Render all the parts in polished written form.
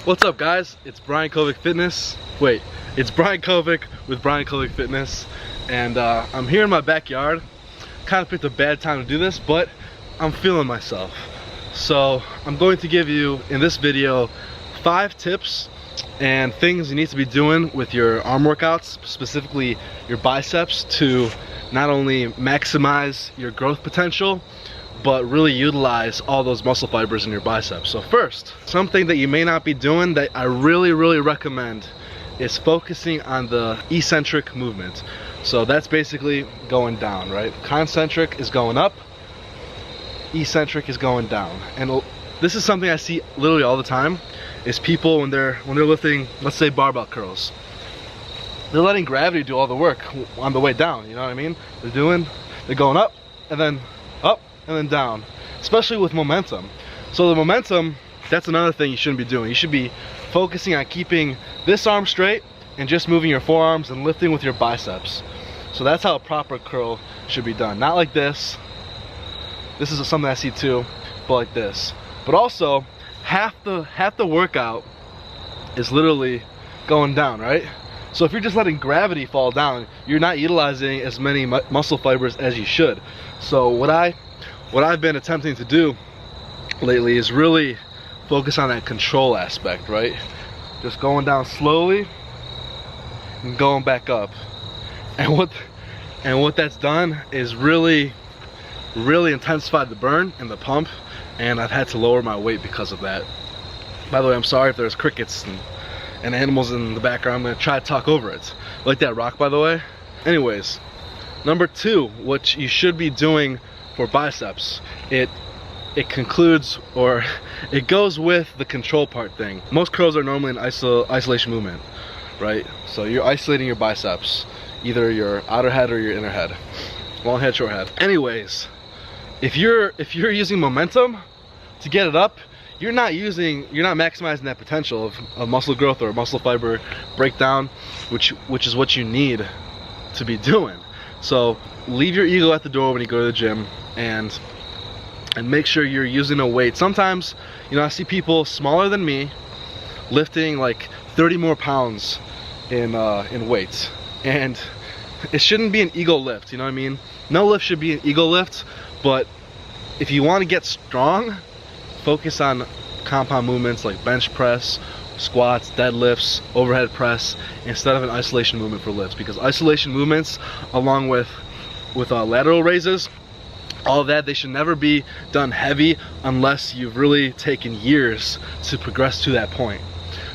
What's up, guys? It's Brian Kovic Fitness. Wait, it's Brian Kovic with Brian Kovic Fitness, and I'm here in my backyard. Kind of picked a bad time to do this, but I'm feeling myself. So I'm going to give you, in this video, 5 tips and things you need to be doing with your arm workouts, specifically your biceps, to not only maximize your growth potential, but really utilize all those muscle fibers in your biceps. So first, something that you may not be doing that I really recommend is focusing on the eccentric movement. So that's basically going down, right? Concentric is going up, eccentric is going down. And this is something I see literally all the time, is people when they're lifting, let's say barbell curls, they're letting gravity do all the work on the way down, you know what I mean? They're going up and then down, especially with momentum. So the momentum, that's another thing you shouldn't be doing. You should be focusing on keeping this arm straight and just moving your forearms and lifting with your biceps. So that's how a proper curl should be done. Not like this. This is something I see too, but like this. But also, half the workout is literally going down, right? So if you're just letting gravity fall down, you're not utilizing as many muscle fibers as you should. So what I've been attempting to do lately is really focus on that control aspect, right? Just going down slowly and going back up. And what that's done is really intensified the burn and the pump, and I've had to lower my weight because of that. By the way, I'm sorry if there's crickets and animals in the background. I'm gonna try to talk over it. Like that rock, by the way. Anyways, number 2, what you should be doing for biceps, it concludes, or it goes with the control part thing. Most curls are normally an isolation movement, right? So you're isolating your biceps, either your outer head or your inner head, long head, short head. Anyways, if you're using momentum to get it up, you're not maximizing that potential of muscle growth or muscle fiber breakdown, which is what you need to be doing. So leave your ego at the door when you go to the gym, and make sure you're using a weight. Sometimes, you know, I see people smaller than me lifting like 30 more pounds in weights, and it shouldn't be an ego lift, you know what I mean? No lift should be an ego lift, but if you want to get strong, focus on compound movements like bench press, squats, deadlifts, overhead press, instead of an isolation movement for lifts, because isolation movements, along with lateral raises, all of that, they should never be done heavy unless you've really taken years to progress to that point.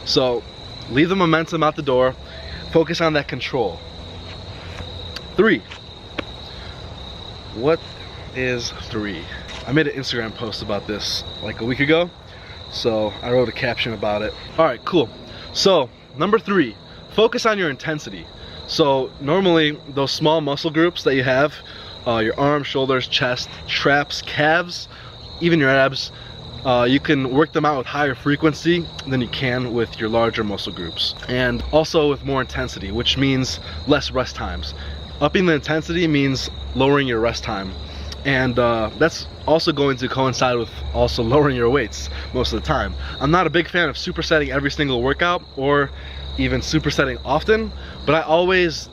So leave the momentum out the door, focus on that control. 3. What is 3? I made an Instagram post about this like a week ago, so I wrote a caption about it. Alright, cool. So number 3, focus on your intensity. So normally those small muscle groups that you have, your arms, shoulders, chest, traps, calves, even your abs, you can work them out with higher frequency than you can with your larger muscle groups, and also with more intensity, which means less rest times. Upping the intensity means lowering your rest time, and that's also going to coincide with also lowering your weights most of the time. I'm not a big fan of supersetting every single workout or even supersetting often, but I always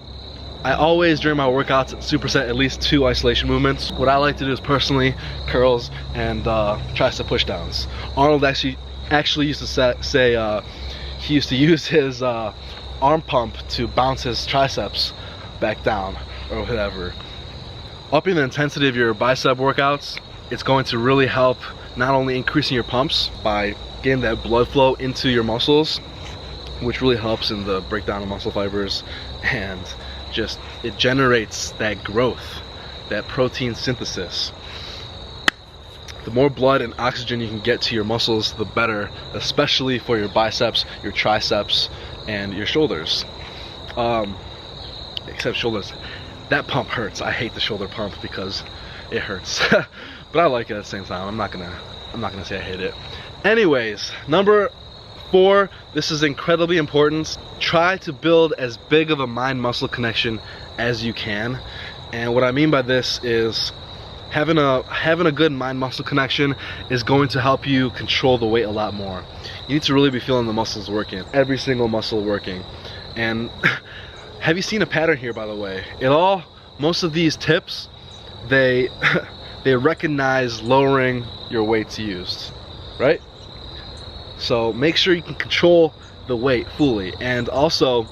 during my workouts superset at least 2 isolation movements. What I like to do is personally curls and tricep pushdowns. Arnold actually used to say he used to use his arm pump to bounce his triceps back down or whatever. Upping the intensity of your bicep workouts, it's going to really help not only increasing your pumps by getting that blood flow into your muscles, which really helps in the breakdown of muscle fibers, and just it generates that growth, that protein synthesis. The more blood and oxygen you can get to your muscles, the better, especially for your biceps, your triceps, and your shoulders. Except shoulders. That pump hurts. I hate the shoulder pump because it hurts. But I like it at the same time. I'm not gonna say I hate it. Anyways, number 4, this is incredibly important. Try to build as big of a mind-muscle connection as you can. And what I mean by this is having a good mind-muscle connection is going to help you control the weight a lot more. You need to really be feeling the muscles working, every single muscle working. And have you seen a pattern here, by the way? Most of these tips, they recognize lowering your weights used, right? So make sure you can control the weight fully. And also,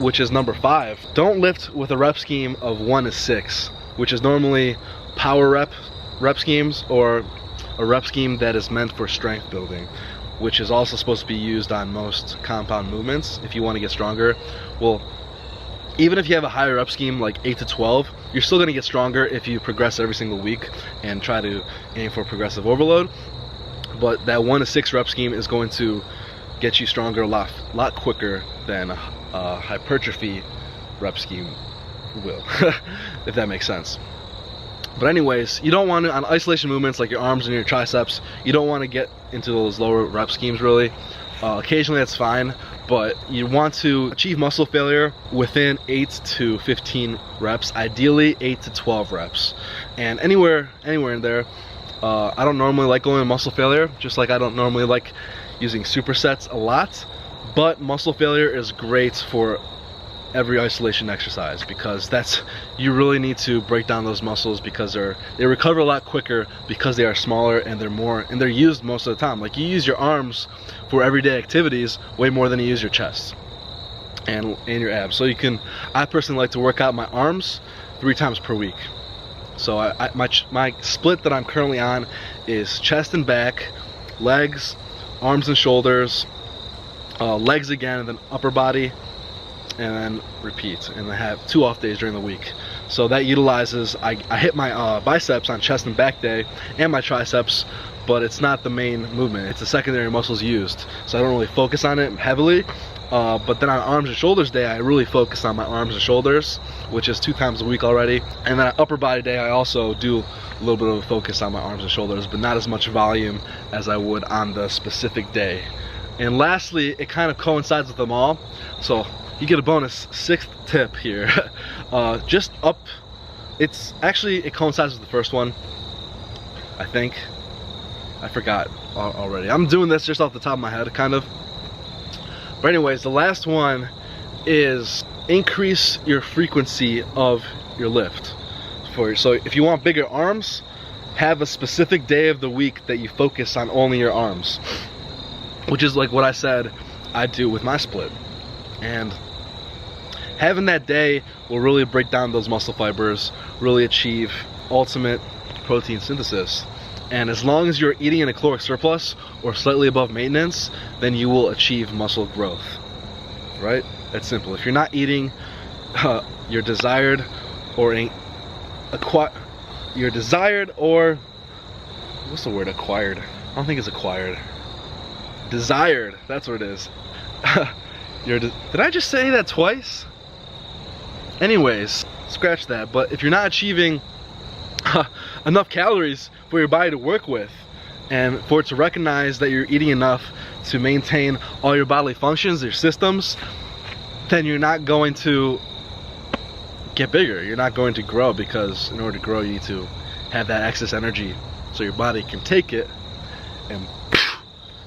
which is number 5, don't lift with a rep scheme of 1 to 6, which is normally power rep schemes, or a rep scheme that is meant for strength building, which is also supposed to be used on most compound movements if you want to get stronger. Well, even if you have a higher rep scheme like 8 to 12, you're still going to get stronger if you progress every single week and try to aim for progressive overload. But that 1 to 6 rep scheme is going to get you stronger a lot quicker than a hypertrophy rep scheme will, if that makes sense. But anyways, you don't want to, on isolation movements like your arms and your triceps, you don't want to get into those lower rep schemes really. Occasionally that's fine, but you want to achieve muscle failure within 8 to 15 reps, ideally 8 to 12 reps. And anywhere in there. I don't normally like going to muscle failure, just like I don't normally like using supersets a lot, but muscle failure is great for every isolation exercise, because you really need to break down those muscles, because they recover a lot quicker because they are smaller and they're used most of the time. Like, you use your arms for everyday activities way more than you use your chest and your abs. So I personally like to work out my arms 3 times per week. So my split that I'm currently on is chest and back, legs, arms and shoulders, legs again, and then upper body, and then repeat. And I have 2 off days during the week. So that utilizes, I hit my biceps on chest and back day, and my triceps, but it's not the main movement. It's the secondary muscles used. So I don't really focus on it heavily. But then on arms and shoulders day, I really focus on my arms and shoulders, which is 2 times a week already. And then on upper body day, I also do a little bit of a focus on my arms and shoulders, but not as much volume as I would on the specific day. And lastly, it kind of coincides with them all. So you get a bonus 6th tip here. It coincides with the first one, I think. I forgot already. I'm doing this just off the top of my head, kind of. But anyways, the last one is increase your frequency of your lift. So if you want bigger arms, have a specific day of the week that you focus on only your arms, which is like what I said I do with my split. And having that day will really break down those muscle fibers, really achieve ultimate protein synthesis. And as long as you're eating in a caloric surplus or slightly above maintenance, then you will achieve muscle growth, right? That's simple. If you're not eating your desired or what's the word, acquired? I don't think it's acquired. Desired, that's what it is. Did I just say that twice? Anyways, scratch that. But if you're not achieving enough calories for your body to work with, and for it to recognize that you're eating enough to maintain all your bodily functions, your systems, then you're not going to get bigger. You're not going to grow, because in order to grow, you need to have that excess energy so your body can take it and,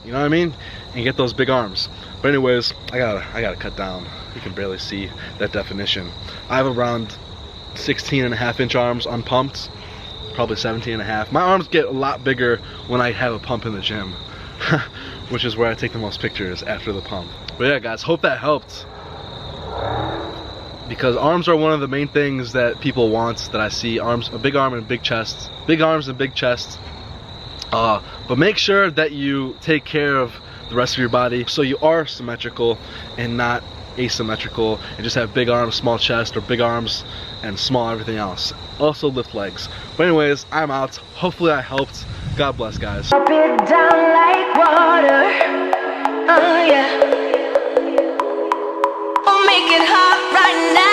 you know what I mean, and get those big arms. But anyways, I gotta cut down. You can barely see that definition. I have around 16.5-inch arms unpumped, probably 17.5. My arms get a lot bigger when I have a pump in the gym, which is where I take the most pictures after the pump. But yeah, guys, hope that helped, because arms are one of the main things that people want, that I see. Arms, a big arm and big chest, big arms and big chest. But make sure that you take care of the rest of your body so you are symmetrical and not asymmetrical, and just have big arms, small chest, or big arms and small everything else. Also lift legs. But anyways, I'm out. Hopefully I helped. God bless, guys. Drop it down like water. Oh yeah. Oh, make it hot right now.